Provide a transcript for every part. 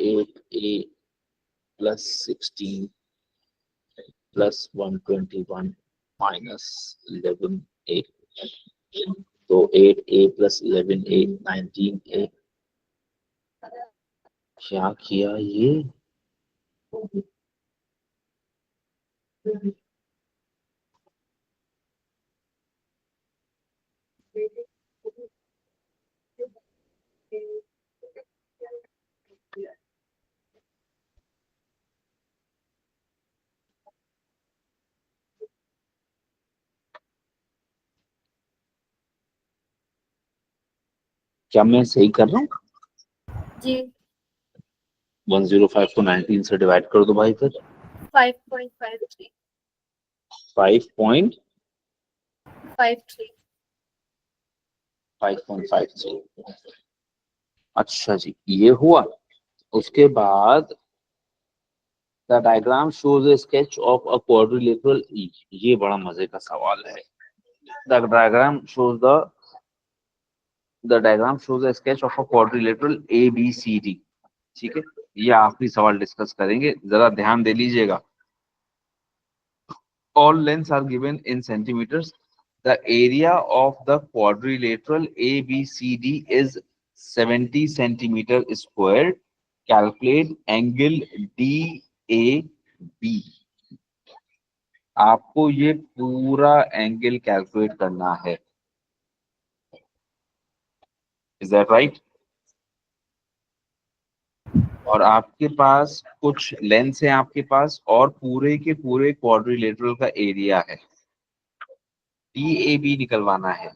8a plus 16 plus 121 minus 11a, तो 8a plus 11a 19a। क्या किया ये? क्या मैं सही कर रहा हूँ? जी 105 को 19 से डिवाइड कर दो भाई, फिर 5.53 5.53। 53 अच्छा जी, ये हुआ। उसके बाद the diagram shows a sketch of a quadrilateral E. ये बड़ा मजे का सवाल है। The diagram shows a sketch of a quadrilateral ABCD। ठीक है, ये आखिरी सवाल डिस्कस करेंगे, जरा ध्यान दे लीजिएगा। All lengths are given in centimeters. The area of the quadrilateral ABCD is 70 centimeter squared. Calculate angle DAB। आपको ये पूरा एंगल कैलकुलेट करना है। Is that right? और आपके पास कुछ लेंस है आपके पास, और पूरे के पूरे क्वाड्रिलेटरल का एरिया है। DAB निकलवाना है।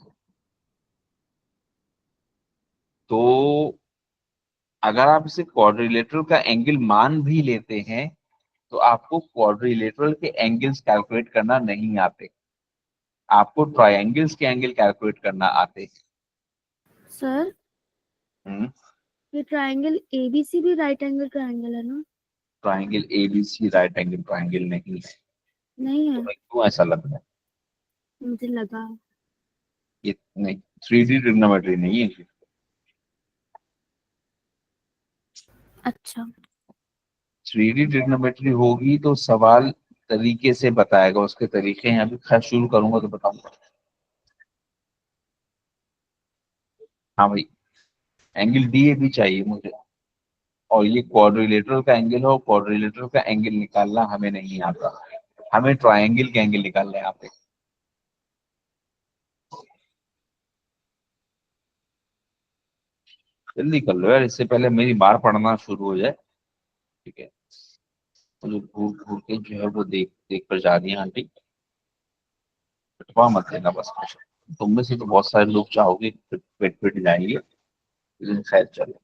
तो अगर आप इसे क्वाड्रिलेटरल का एंगल मान भी लेते हैं तो आपको क्वाड्रिलेटरल के एंगल्स कैलकुलेट करना नहीं आते, आपको ट्रायंगल्स के एंगल कैलकुलेट करना आते हैं। सर ये ट्रायंगल एबीसी भी राइट एंगल ट्रायंगल है ना? Triangle ABC right angle triangle नहीं है। नहीं है, तो क्यों ऐसा लग रहा है? मुझे लगा। ये नहीं, 3D ट्रिग्नोमेट्री नहीं है। अच्छा 3D ट्रिग्नोमेट्री होगी तो सवाल तरीके से बताएगा, उसके तरीके हैं। अभी खैर शुरू करूंगा तो बताऊंगा। हाँ भाई, एंगल DAB चाहिए मुझे, और ये क्वाड्रिलेटरल का एंगल हो। क्वाड्रिलेटरल का एंगल निकालना हमें नहीं आता, हमें ट्रायंगल के एंगल निकालने आते। जल्दी कर लो यार, इससे पहले मेरी बार पढ़ना शुरू हो जाए। ठीक है, मुझे घूर घूर के जो है वो देख देख कर जा रही है आंटी। पिटवा मत देना बस मुझे। तुम में से तो बहुत सारे लोग चाहोगे पेट पिट जाएंगे, लेकिन खैर चलो।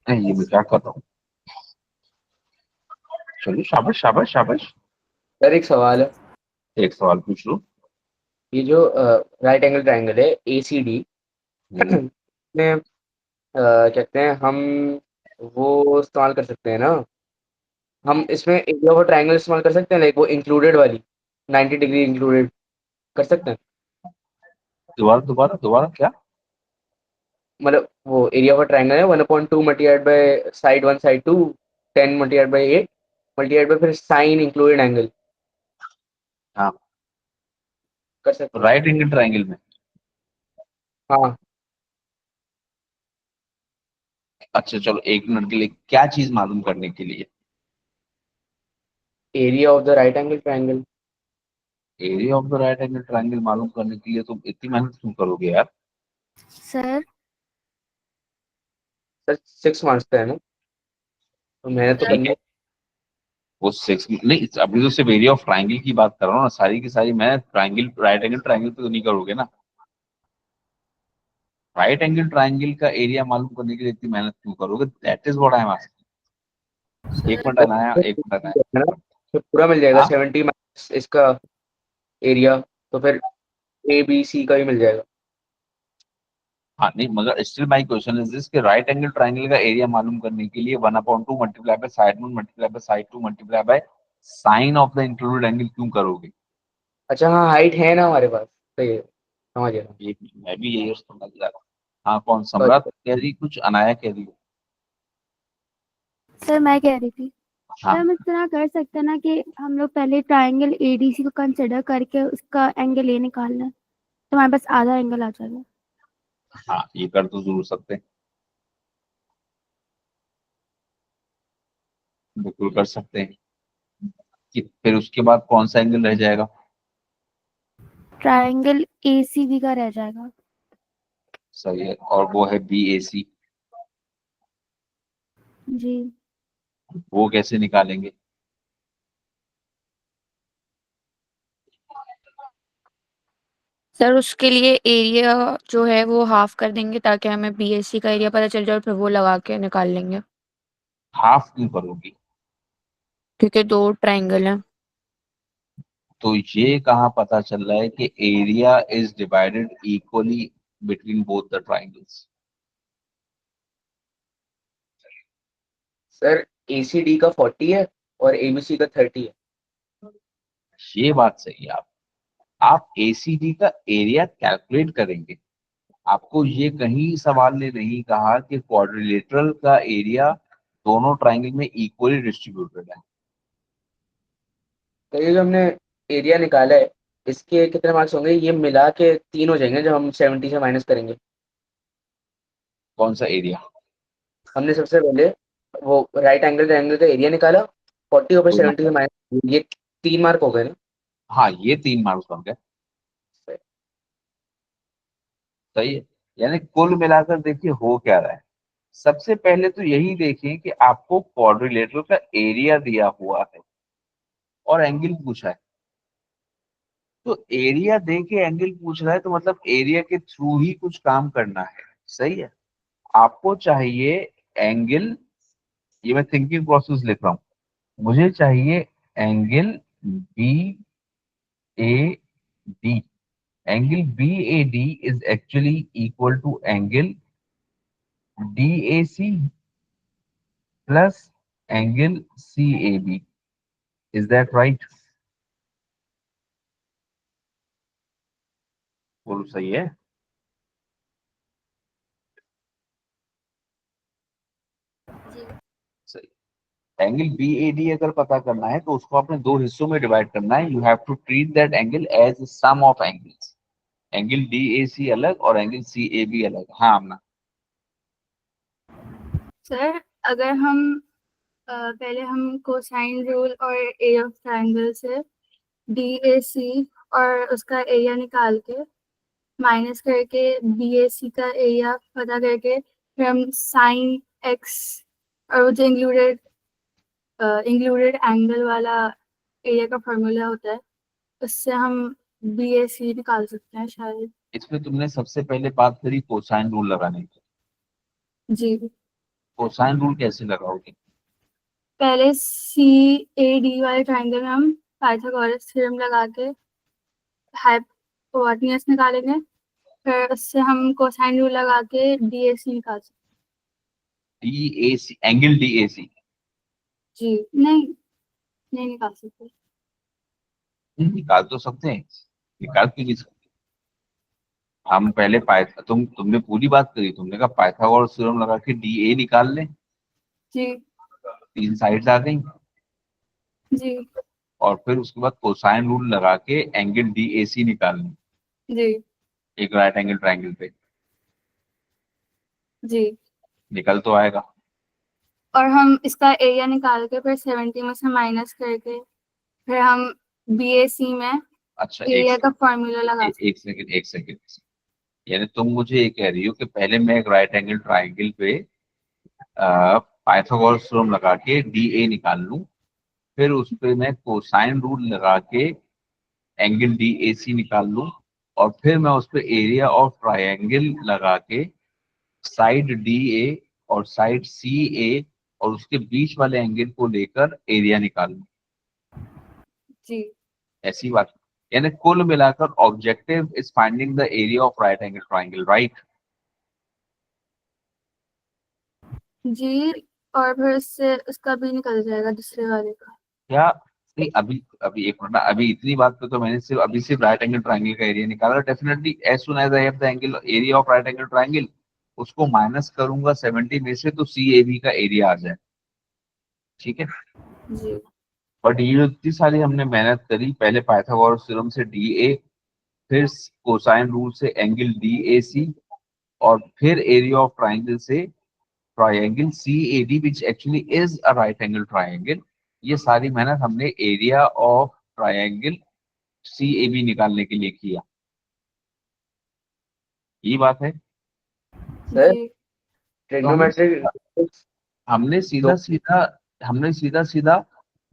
नहीं, ये मैं क्या कर रहा हूँ? चलो, शाबाश शाबाश शाबाश। सर एक सवाल है। एक सवाल पूछ लो। ये जो राइट एंगल ट्रायंगल है ACD में कहते हैं हम वो इस्तेमाल कर सकते हैं ना, हम इसमें एरिया ऑफ ट्रायंगल इस्तेमाल कर सकते हैं, लाइक वो इंक्लूडेड वाली 90 डिग्री इंक्लूडेड कर सकते हैं। दोबारा दोबारा दोबारा क्या? मतलब वो एरिया ऑफ ट्रायंगल है 1/2 multiplied by side 1 side 2 10 multiplied by 8 multiplied bye फिर साइन इंक्लूडेड एंगल हाँ, कर सकते हैं। राइट एंगल ट्रायंगल में। हाँ अच्छा चलो, एक मिनट के लिए क्या चीज मालूम करने के लिए? Area of the right angle triangle. Area of the right angle triangle मालूम करने के लिए तुम इतनी मेहनत क्यों करोगे यार? सर सर 6 मार्क्स पे है ना, तो मेहनत तो ठीक करनी है, वो 6 नहीं, अभी तो सिर्फ एरिया ऑफ ट्रायंगल की बात कर रहा हूँ ना, सारी की सारी। मैं ट्रायंगल राइट एंगल ट्रायंगल पे तो नहीं करोगे ना। राइट एंगल ट्रायंगल का एरिया मालूम करने के लिए इतनी मेहनत क्यों करोगे? That is what I am asking. एक सर मिनट आया, एक मिनट आया। है ना, तो पूरा मिल जाएगा हाँ 70 मार्क्स इसका एरिया, तो फिर ABC का ही मिल जाएगा। हाँ, नहीं मगर still my question is this कि राइट एंगल ट्रायंगल का एरिया मालूम करने के लिए 1/2 multiply by side 1 multiply by side 2 multiply by sign of the included angle क्यों करोगे? अच्छा हाँ, हाइट है ना हमारे पास, सही है, समझ गया। ये मैं भी यही समझ रहा था। हाँ, कौन, सम्राट कह रही कुछ, अनाया कह रही हो? सर मैं कह रही थी, हाँ सर हम इतना कर सकते हैं ना कि हम लोग पहले ट्रायंगल एडीसी को कंसिडर करके उसका एंगल ये निकालना है, तो हमारे पास आधा एंगल आ जाएगा। हाँ, ये कर तो जरूर सकते हैं, बिल्कुल कर सकते हैं। कि फिर उसके बाद कौन सा एंगल रह जाएगा? ट्रायंगल एसीबी का रह जाएगा। सही है, और वो है BAC। जी वो कैसे निकालेंगे? सर उसके लिए एरिया जो है वो हाफ कर देंगे ताकि हमें बीएससी का एरिया पता चल जाए और फिर वो लगा के निकाल लेंगे, हाफ क्यों करोगी? क्योंकि 2 ट्रायंगल हैं। तो ये कहाँ पता चल रहा है कि area is divided equally between both the triangles? Sir ACD का 40 है और ABC का 30 है। ये बात सही है। आप ACD का एरिया कैलकुलेट करेंगे। आपको ये कहीं सवाल ने नहीं कहा कि क्वाड्रिलेटरल का एरिया दोनों ट्राइंगल में इक्वली डिस्ट्रीब्यूटेड है। तो ये जो हमने एरिया निकाला है इसके कितने मार्क्स होंगे? ये मिला के 3 हो जाएंगे जो हम 70 से माइनस करेंगे। कौन सा एरिया? हमने सबसे पहले वो राइट एंगल ट्रायंगल का एरिया निकाला, 40 ऊपर 70 से माइनस, ये 3 मार्क हो गए ना। हाँ, ये 3 मार्क्स बन गए। सही है। यानी कुल मिलाकर देखिए हो क्या रहा है। सबसे पहले तो यही देखें कि आपको क्वाड्रिलेटरल का एरिया दिया हुआ है और एंगल पूछा है। तो एरिया दे के एंगल पूछ रहा है तो मतलब एरिया के थ्रू ही कुछ काम करना है। सही है। आपको चाहिए एंगल, ये मैं थिंकिंग प्रोसेस लिख रहा हूं, मुझे चाहिए angle BAD। Angle BAD is actually equal to angle DAC plus angle CAB। Is that right? बोलो सही है? सही। एंगल BAD अगर पता करना है तो उसको आपने 2 हिस्सों में डिवाइड करना है। You have to treat that angle as sum of angles. Angle DAC अलग और एंगल CAB अलग। हाँ आमना। सर अगर हम पहले हम कोसाइन रूल और एरिया ऑफ ट्रायंगल से DAC और उसका एरिया निकाल के माइनस करके BAC का एरिया पता करके फिर हम साइन एक्स और वो जो इंक्लूडेड एंगल वाला एरिया का फॉर्मूला होता है उससे हम BAC निकाल सकते हैं शायद। इसमें तुमने सबसे पहले बात करी कोसाइन रूल लगाने की। जी कोसाइन रूल कैसे लगाओगे? पहले CAD वाले ट्रायंगल में हम पाइथागोरस थ्योरम लगा के हाइपोटेन्यूज निकालेंगे, फिर उससे हम कोसाइन रूल लगा के DAC निकाल सकते। DAC, एंगल DAC जी नहीं, नहीं निकाल सकते। निकाल तो सकते हैं, निकाल क्यों नहीं सकते? हम पहले तुमने पूरी बात करी, तुमने कहा पाइथागोरस थ्योरम लगा के DA निकाल लें, जी 3 साइड्स आ गई। जी और फिर उसके बाद कोसाइन रूल लगा के एंगल DAC निकाल लें जी एक राइट एंगल ट्राइंगल पे। जी निकल तो आएगा। और हम इसका एरिया निकाल के फिर 70 में से माइनस करके फिर हम BAC में अच्छा, एरिया का फॉर्मूला लगा सकते। एक सेकंड, एक सेकंड। यानी तुम मुझे ये कह रही हो कि पहले मैं एक राइट एंगल ट्राइंगल पे पाइथागोरस थ्योरम लगा के DA निकाल लूं, फिर उस पे मैं कोसाइन रूल लगा के एंगल DAC निकाल लूं, और फिर मैं उस पे एरिया ऑफ ट्राइंगल लगा के साइड DA और साइड CA और उसके बीच वाले एंगल को लेकर एरिया निकाल लूं। जी ऐसी बात। यानी कुल मिलाकर objective is finding the area of right angle triangle, right? जी और फिर उससे उसका भी निकल जाएगा दूसरे वाले का। क्या? नहीं, अभी अभी एक मिनट ना, अभी इतनी बात पे तो मैंने सिर्फ राइट एंगल ट्राइंगल का एरिया निकाला। Definitely as soon as I have the angle area of right angle triangle, उसको माइनस करूंगा 70 में से तो सी ए बी का एरिया आ जाए, ठीक है। जी बट ये जो इतनी सारी हमने मेहनत करी, पहले पाइथागोरस थ्योरम से डी ए, फिर कोसाइन रूल से एंगल डी ए सी, और फिर एरिया ऑफ ट्राइंगल से triangle C A D which actually is a right angle triangle. ये सारी मेहनत हमने area of triangle C A B निकालने के लिए किया। ये बात है। सर जी तो हमने ट्रिग्नोमेट्रिक हमने दो सीधा सीधा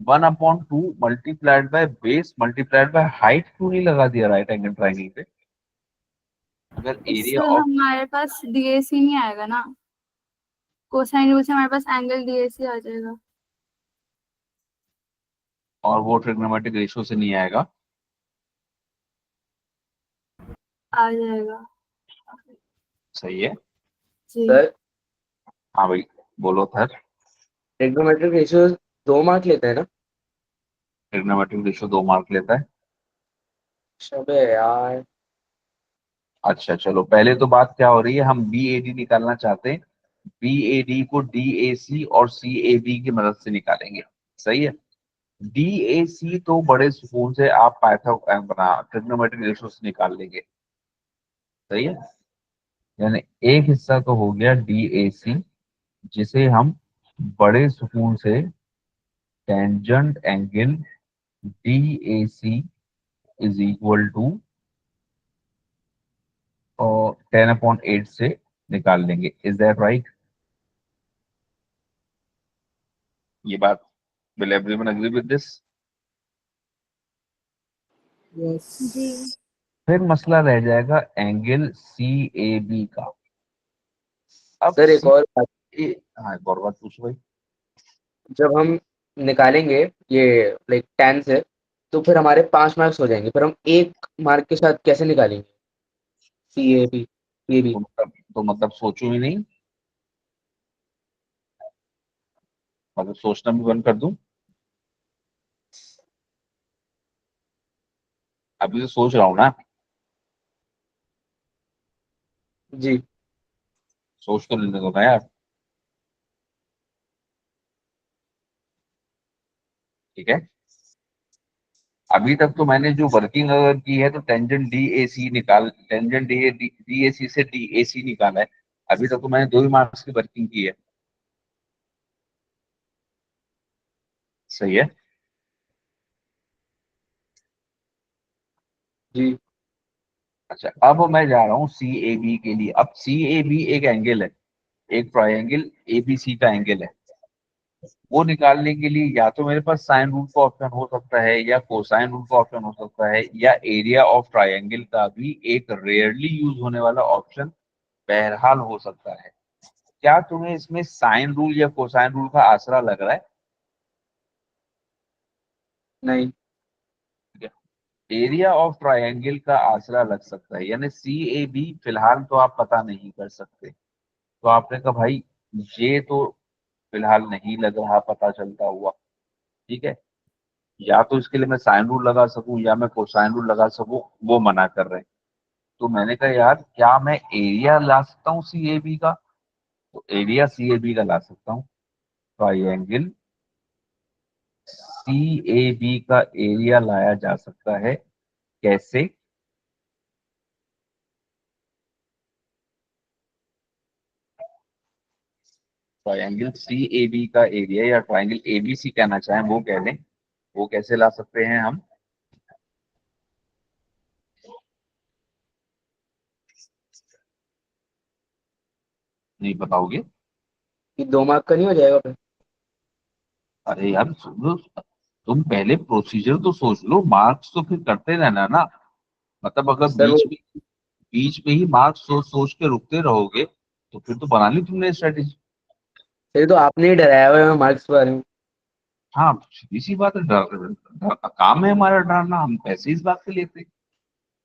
1/2 multiplied by base multiplied by height क्यों नहीं लगा दिया राइट एंगल ट्राइंगल पे? अगर एरिया इससे ऑफ, हमारे पास डीएसी नहीं आएगा ना, कोसाइन रूल से हमारे पास एंगल डीएसी आ जाएगा। और वो ट्रिग्नोमेट्रिक रेशियो से नहीं आएगा। आ जाएगा। सही है। जी सर हाँ भाई, बोलो सर। ट्रिग्नोमेट्रिक रेशियो 2 मार्क लेते हैं ना? ट्रिग्नोमेट्रिक रेशियो 2 मार्क लेता है। शबे यार। अच्छा चलो, पहले तो बात क्या हो रही है, हम बी ए डी निकालना चाहते हैं। बी ए डी को डी ए सी और सी ए बी की मदद से निकालेंगे। सही है। डी ए सी तो बड़े सुकून से आप पाइथा बना ट्रिग्नोमेट्रिक रेशियो से निकाल लेंगे। सही है। यानी एक हिस्सा तो हो गया डी ए सी, जिसे हम बड़े सुकून से tangent angle D A C is equal to और 10/8 से निकाल लेंगे। Is that right? ये बात, will everyone agree with this? जी फिर मसला रह जाएगा एंगल सी ए बी का। अब सर एक सी और बात, ए, हाँ एक और बात पूछो भाई। जब हम निकालेंगे ये लाइक 10 से, तो फिर हमारे 5 मार्क्स हो जाएंगे, फिर हम 1 मार्क के साथ कैसे निकालेंगे सी ए बी? तो मतलब सोचो ही नहीं, मतलब सोचना भी बंद कर दूं? अभी तो सोच रहा हूँ ना। जी सोच तो लेने दो ना यार। ठीक है। अभी तक तो मैंने जो वर्किंग अगर की है तो टेंजेंट डी ए सी निकाल, टेंजेंट डी ए सी से डी ए सी निकाला है। अभी तक तो मैंने 2 ही मार्क्स की वर्किंग की है। सही है। जी अच्छा, अब मैं जा रहा हूँ सी ए बी के लिए। अब सी ए बी एक एंगल है, एक ट्राइंगल ए बी सी का एंगल है। वो निकालने के लिए या तो मेरे पास साइन रूल का ऑप्शन हो सकता है, या कोसाइन रूल का ऑप्शन हो सकता है, या एरिया ऑफ ट्राइंगल का भी एक रेयरली यूज होने वाला ऑप्शन बहरहाल हो सकता है। क्या तुम्हें इसमें साइन रूल या कोसाइन रूल का आसरा लग रहा है? नहीं एरिया ऑफ ट्राइंगल का आसरा लग सकता है, यानी सी ए बी फिलहाल तो आप पता नहीं कर सकते। तो आपने कहा भाई ये तो फिलहाल नहीं लग रहा पता चलता हुआ, ठीक है। या तो इसके लिए मैं साइन रूल लगा सकूं या मैं कोसाइन रूल लगा सकूं, वो मना कर रहे हैं। तो मैंने कहा यार क्या मैं एरिया ला सकता हूँ सी ए बी का? तो एरिया सी ए बी का ला सकता हूँ। ट्राइंगल सी ए बी का एरिया लाया जा सकता है। कैसे? ट्राइंगल सी ए बी का एरिया, या ट्राइंगल ए बी सी कहना चाहें वो कह लें, वो कैसे ला सकते हैं हम? नहीं बताओगे? कि 2 मार्क का नहीं हो जाएगा फिर? अरे यार सुनो, तुम पहले प्रोसीजर तो सोच लो, मार्क्स तो फिर करते रहना ना। मतलब अगर सर वो बीच में ही मार्क्स सोच सोच के रुकते रहोगे तो फिर तो बना ली तुमने स्ट्रेटेजी। सर तो आपने ही डराया हुआ है मार्क्स के बारे में। हाँ सीधी सी बात है, काम है हमारा डरना, हम पैसे इस बात से लेते हैं।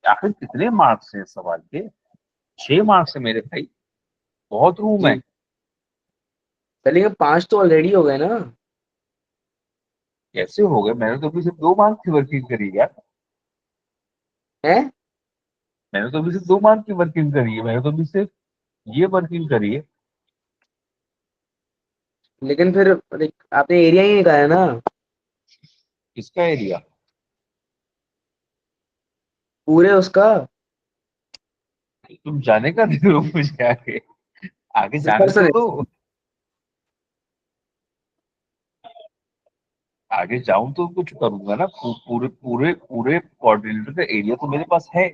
आखिर कितने मार्क्स हैं इस सवाल के? 6 मार्क्स है मेरे भाई, बहुत रूम है। जी सर लेकिन 5 तो ऑलरेडी हो गए ना। कैसे हो गए? मैंने तो अभी सिर्फ 2 मार्क्स की वर्किंग करी यार। है मैंने तो अभी सिर्फ 2 मार्क्स की वर्किंग करी है, मैंने तो अभी सिर्फ ये वर्किंग करिए। लेकिन फिर आपने एरिया ही निकाला ना, किसका एरिया? पूरे उसका। तुम जाने का दे रहे हो मुझे आगे, आगे जाने सर तो सर दो। आगे जाऊं तो कुछ करूंगा ना। पूरे पूरे पूरे कोऑर्डिनेटर का एरिया तो मेरे पास है।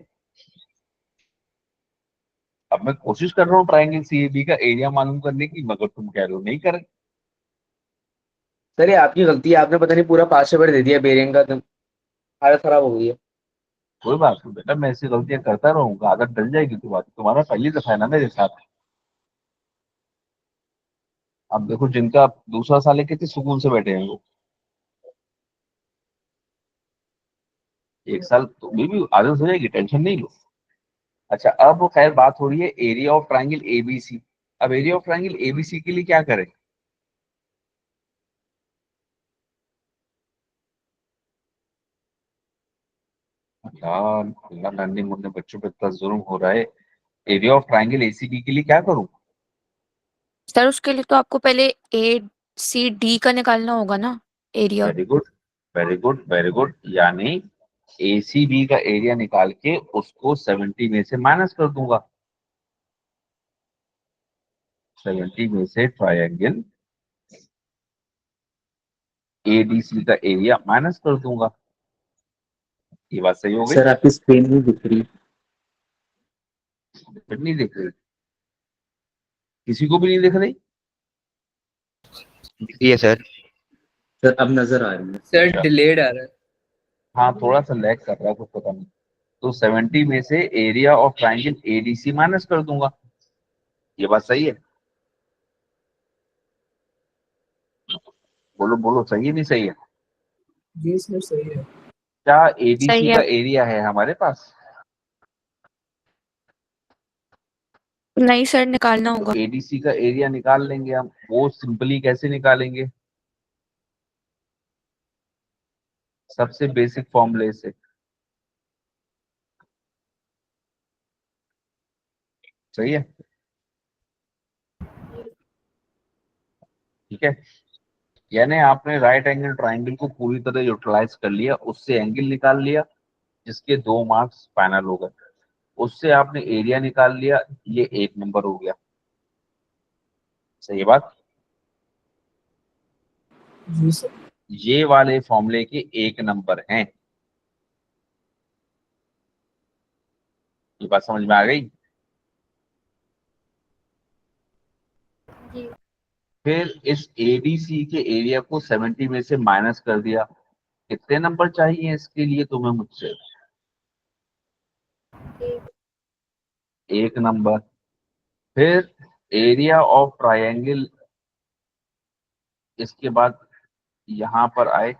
अब मैं कोशिश कर रहा हूँ ट्रायंगल सीएबी का एरिया मालूम करने की, मगर तुम कह रहे हो नहीं करें। सर ये आपकी गलती है, आपने पता नहीं पूरा पासवर्ड दे दिया बेरिंग का, तो हालत खराब हो गई है। कोई बात नहीं बेटा, मैं ऐसी गलतियां करता रहूंगा, आदत डल जाएगी। तुम्हारा पहली दफा है ना मेरे साथ। अब देखो, जिनका दूसरा साल है कितने सुकून से बैठे हैं वो। एक साल तो भी आदत हो जाएगी, टेंशन नहीं लो। अच्छा, अब वो खैर बात हो रही है एरिया ऑफ ट्रायंगल एबीसी। अब एरिया ऑफ ट्रायंगल एबीसी के लिए क्या करें? यार अल्लाह, नन्हे मुन्ने बच्चों पे इतना जुल्म हो रहा है। एरिया ऑफ ट्रायंगल एसीबी के लिए क्या करूं? सर उसके लिए तो आपको पहले ACD का निकालना होगा ना area. Very good, very good, very good. यानी एसीबी का एरिया निकाल के उसको 70 में से माइनस कर दूंगा। 70 में से ट्रायंगल एडीसी का एरिया माइनस कर दूंगा। ये बात सही हो गई? सर आपकी स्क्रीन नहीं दिख रही। फिर नहीं दिख रही? किसी को भी नहीं दिख रही? दिखती है सर। सर अब नजर आ रही है। सर अच्छा। डिलेड आ रहा है। हाँ, थोड़ा सा लैग कर रहा है, कुछ पता नहीं। तो 70 में से area of triangle ADC minus कर दूंगा। ये बात सही है? बोलो बोलो, सही है नहीं सही है? जी सर सही है। क्या सही एडीसी है। का एरिया है हमारे पास? नहीं सर, निकालना तो होगा। एडीसी का एरिया निकाल लेंगे हम। वो सिंपली कैसे निकालेंगे? सबसे बेसिक फॉर्मूले से। सही है? ठीक है। यानी आपने राइट एंगल ट्राइंगल को पूरी तरह यूटिलाइज कर लिया, उससे एंगल निकाल लिया, जिसके 2 मार्क्स फाइनल हो गए। उससे आपने एरिया निकाल लिया, ये 1 नंबर हो गया। सही बात? जी सर। ये वाले फॉर्मूले के 1 नंबर हैं। ये बात समझ में आ गई? जी। फिर इस एडीसी के एरिया को 70 में से माइनस कर दिया। कितने नंबर चाहिए इसके लिए तुम्हें मुझसे? एक। 1 नंबर। फिर एरिया ऑफ ट्रायंगल, इसके बाद यहां पर आए,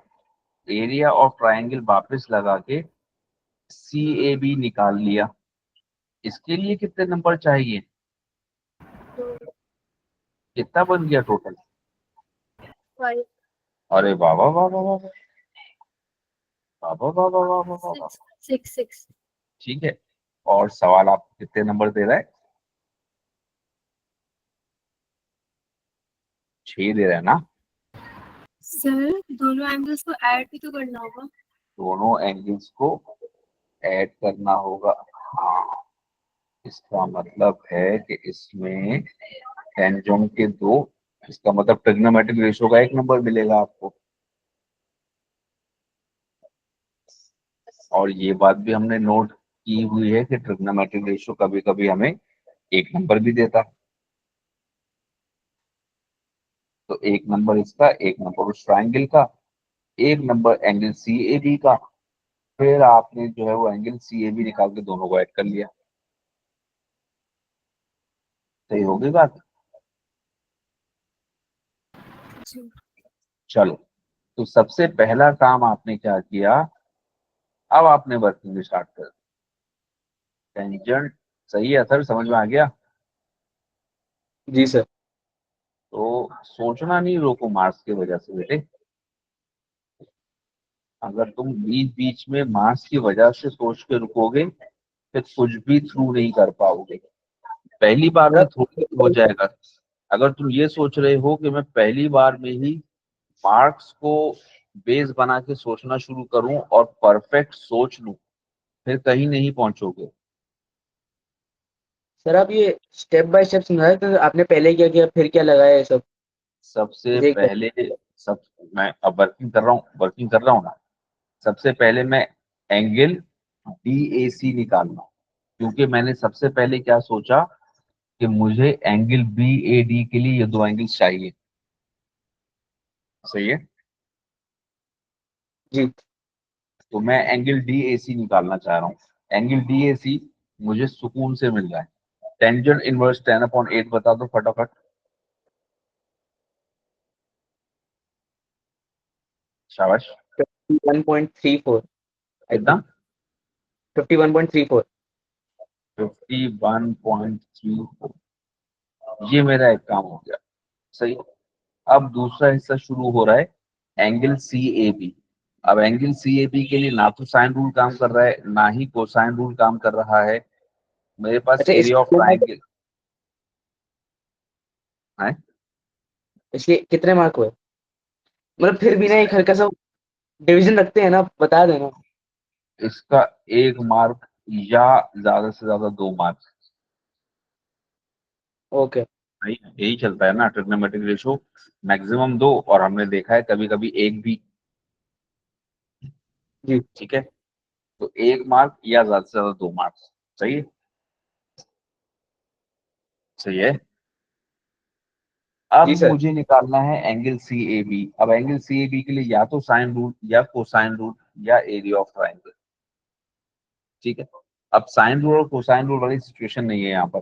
एरिया ऑफ ट्रायंगल वापस लगा के सी ए बी निकाल लिया। इसके लिए कितने नंबर चाहिए? दो। कितना बन गया टोटल? 5। अरे वाह वाह वाह वाह वाह वाह वाह वाह वाह वाह वाह वाह वाह। 6 6 6। ठीक है। और सवाल आप कितने नंबर दे रहा है? 6 दे रहा है ना? सर दोनों एंगल्स को ऐड भी तो करना होगा। दोनों एंगल्स को ऐड करना होगा। हाँ, इसका मतलब है कि इसमें टेंजेंट के 2, इसका मतलब ट्रिग्नोमेट्रिक रेशियो का 1 नंबर मिलेगा आपको। और ये बात भी हमने नोट की हुई है कि ट्रिग्नोमेट्रिक रेशियो कभी कभी हमें 1 नंबर भी देता। तो 1 नंबर इसका, 1 नंबर उस ट्राइंगल का, 1 number angle C A B का। फिर आपने जो है वो एंगल सी ए बी निकाल के दोनों को ऐड कर लिया। सही हो गई बात? जी। चलो, तो सबसे पहला काम आपने क्या किया? अब आपने वर्किंग स्टार्ट कर। टेंजेंट सही है सर, समझ में आ गया? जी सर। तो सोचना नहीं रोको मार्क्स की वजह से बेटे। अगर तुम बीच बीच में मार्क्स की वजह से सोच के रुकोगे, फिर कुछ भी थ्रू नहीं कर पाओगे। पहली बार में थोड़ी हो सर जाएगा। अगर तुम ये सोच रहे हो कि मैं पहली बार में ही मार्क्स को बेस बना के सोचना शुरू करूं और परफेक्ट सोच लूं, फिर कहीं नहीं पहुंचोगे। आप ये स्टेप बाय स्टेप समझाए, तो आपने पहले क्या किया फिर क्या लगाया ये सब? सबसे मुझे एक पहले सब मैं अब वर्किंग कर रहा हूँ ना। सबसे पहले मैं एंगल DAC निकालना, क्योंकि मैंने सबसे पहले क्या सोचा कि मुझे एंगल BAD के लिए ये दो एंगल्स चाहिए। सही है। जी तो मैं एंगल DAC निकालना चाह रहा हूँ। एंगल DAC मुझे सुकून से मिल रहा है। टेंजेंट इनवर्स 10/8 बता दो फटाफट। शाबाश। 51.34 आई कितना? थिंक 51.34। 51.34। ये मेरा एक काम हो गया। सही। अब दूसरा हिस्सा शुरू हो रहा है, एंगल CAB। अब एंगल CAB के लिए ना तो साइन रूल काम कर रहा है, ना ही कोसाइन रूल काम कर रहा है। मेरे पास अच्छा, एरिया ऑफ ट्राइंगल है। इसलिए कितने मार्क हुए? मतलब फिर भी ना एक हल्का सा डिवीजन रखते हैं ना, बता देना। इसका 1 मार्क या ज्यादा से ज्यादा 2 मार्क। ओके। भाई यही चलता है ना ट्रिग्नोमेट्रिक रेशो, मैक्सिमम 2 और हमने देखा है कभी कभी 1 भी। जी ठीक है। तो 1 मार्क या ज्यादा से ज्यादा 2 मार्क। सही है। सही है। अब जी सर। मुझे निकालना है एंगल CAB। अब एंगल CAB के लिए या तो साइन रूल या कोसाइन रूल या एरिया ऑफ ट्राइंगल। ठीक है। अब साइन रूल और कोसाइन रूल वाली सिचुएशन नहीं है यहाँ पर।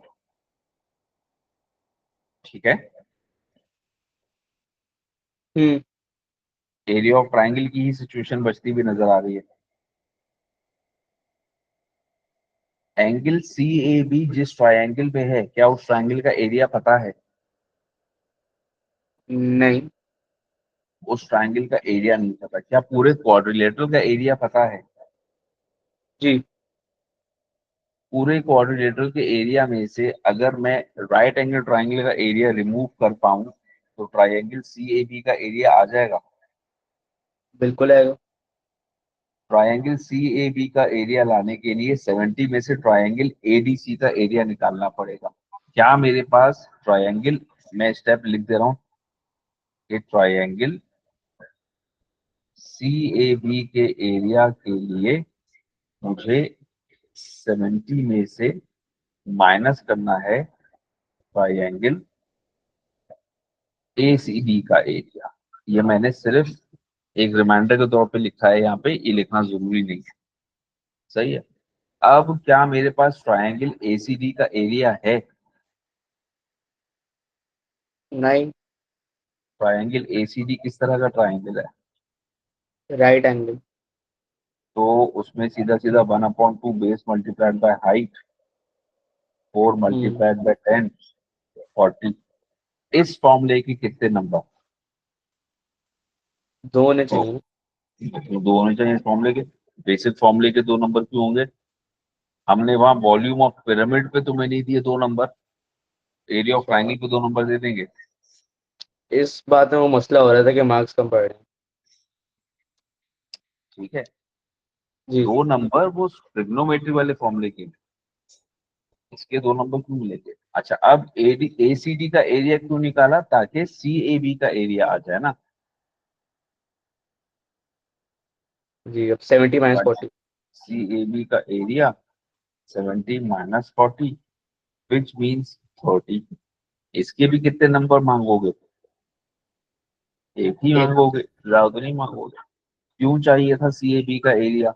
ठीक है। हम्म। एरिया ऑफ ट्राइंगल की ही सिचुएशन बचती हुई नजर आ रही है। एंगल CAB जिस ट्राइंगल पे है, क्या उस ट्राइंगल का एरिया पता है? नहीं। उस ट्राइंगल का एरिया नहीं पता। क्या पूरे क्वाड्रिलेटरल का एरिया पता है? जी पूरे क्वाड्रिलेटरल के एरिया में से अगर मैं राइट एंगल ट्राइंगल का एरिया रिमूव कर पाऊं तो ट्राइंगल CAB का एरिया आ जाएगा। बिल्कुल आएगा। ट्राइंगल CAB का एरिया लाने के लिए 70 में से ट्राइंगल ADC का एरिया निकालना पड़ेगा। क्या मेरे पास ट्राइंगल, मैं स्टेप लिख दे रहा हूं कि ट्राइंगल CAB के एरिया के लिए मुझे 70 में से माइनस करना है ट्राइंगल ACD का एरिया। ये मैंने सिर्फ एक रिमाइंडर के तौर पे लिखा है, यहाँ पे ये लिखना जरूरी नहीं है। सही है। अब क्या मेरे पास ट्राइंगल ACD का एरिया है? नहीं। ट्राइंगल ACD किस तरह का ट्राइंगल है? Right angle. तो उसमें सीधा सीधा 1/2 base multiplied by height 4 hmm. Multiplied by 10 40। इस फॉर्मूले के कितने नंबर? दो होने तो चाहिए। दो होने चाहिए इस फॉर्मूले के। बेसिक फॉर्मूले के 2 नंबर क्यों होंगे? हमने वहां वॉल्यूम ऑफ पिरामिड पे तुम्हें नहीं दिए 2 नंबर, एरिया ऑफ ट्राइंगल पे 2 नंबर दे देंगे। इस बात में वो मसला हो रहा था कि मार्क्स कम पड़ रहे हैं। ठीक है। जी 2 नंबर वो ट्रिग्नोमेट्री वाले फॉर्मूले के, इसके 2 नंबर क्यों मिलेंगे? अच्छा, अब ACD का एरिया क्यों निकाला? ताकि CAB का एरिया आ जाए ना। जी। अब 70 - 40। CAB का एरिया 70 - 40 विच मीन्स 30। इसके भी कितने नंबर मांगोगे? एक ही एक। मांगोगे, ज्यादा तो नहीं मांगोगे। क्यों चाहिए था CAB का एरिया?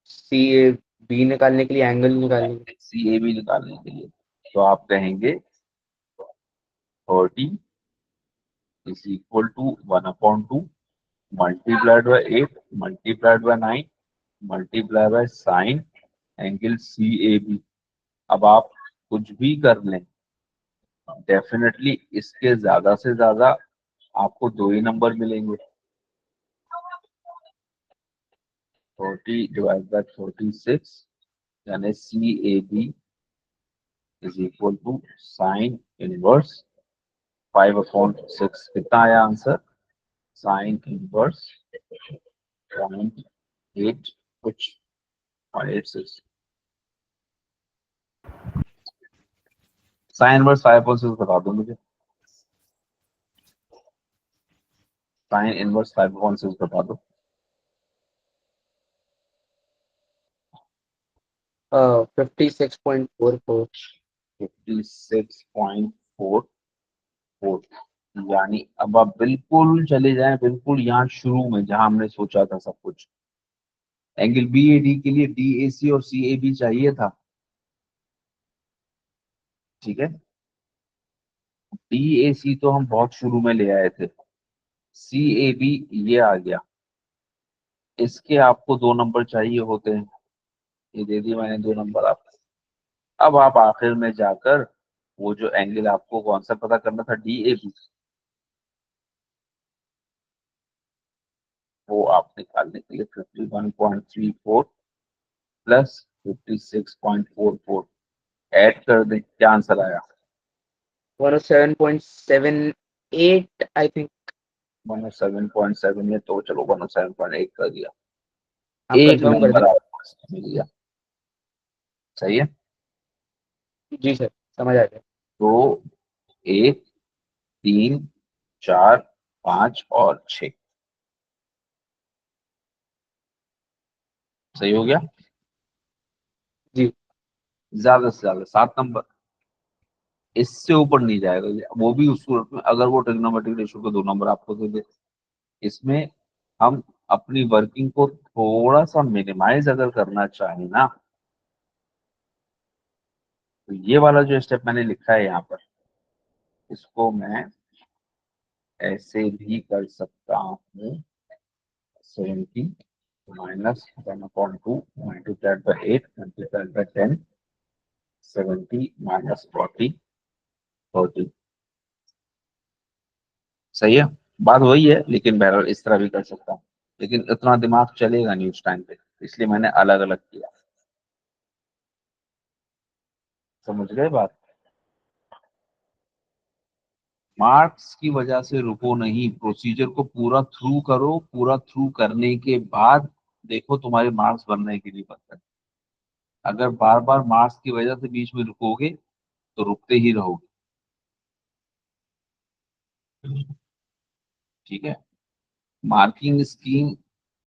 सी बी निकालने के लिए, एंगल निकालने के लिए। CAB निकालने के लिए। तो आप कहेंगे 30 is equal to 1/2 multiplied by 8 multiplied by 9 multiply by sine angle CAB। अब आप कुछ भी कर लें, डेफिनेटली इसके ज्यादा से ज्यादा आपको 2 ही नंबर मिलेंगे। 40 डिवाइड बाय 36 यानी CAB is equal to sine inverse 5/6 कितना आया आंसर, साइन इनवर्स 0.8 कुछ 0.86। साइन इनवर्स 5/6 बता दो मुझे, साइन इनवर्स 5/6 बता दो। 56.44। 56.44, यानी अब आप बिल्कुल चले जाएं, बिल्कुल यहाँ शुरू में जहां हमने सोचा था सब कुछ। एंगल BAD के लिए DAC और CAB चाहिए था, ठीक है। DAC तो हम बहुत शुरू में ले आए थे, CAB ये आ गया, इसके आपको 2 नंबर चाहिए होते हैं, ये दे दिए मैंने 2 नंबर आपको। अब आप आखिर में जाकर वो जो एंगल आपको कौन सा पता करना था, DAB, वो आप निकालने के लिए 51.34 प्लस 56.44 ऐड कर दें, क्या आंसर आया, 107.78 आई थिंक। 107.7 है, तो चलो 107.8 कर दिया, आप एक कंफर्म कर नंबर दें। आपको मिल गया, सही है। जी सर, समझ आ गया। तो 1, 3, 4, 5 और 6 सही हो गया। जी ज्यादा से ज्यादा 7 नंबर, इससे ऊपर नहीं जाएगा, वो भी उस सूरत में अगर वो ट्रिग्नोमेट्रिक रेशियो को 2 नंबर आपको दे दे। इसमें हम अपनी वर्किंग को थोड़ा सा मिनिमाइज अगर करना चाहें ना, तो ये वाला जो स्टेप मैंने लिखा है यहाँ पर, इसको मैं ऐसे भी कर सकता हूँ, 70 minus 1/2 multiplied by 8 multiplied by 10, 70 minus 40 30, सही है। बात वही है, लेकिन बहरहाल इस तरह भी कर सकता हूँ, लेकिन इतना दिमाग चलेगा नहीं उस टाइम पे, इसलिए मैंने अलग अलग किया। समझ गए बात। मार्क्स की वजह से रुको नहीं, प्रोसीजर को पूरा थ्रू करो, पूरा थ्रू करने के बाद देखो तुम्हारे मार्क्स बनने के लिए बनते हैं। अगर बार बार मार्क्स की वजह से बीच में रुकोगे तो रुकते ही रहोगे, ठीक है। Marking scheme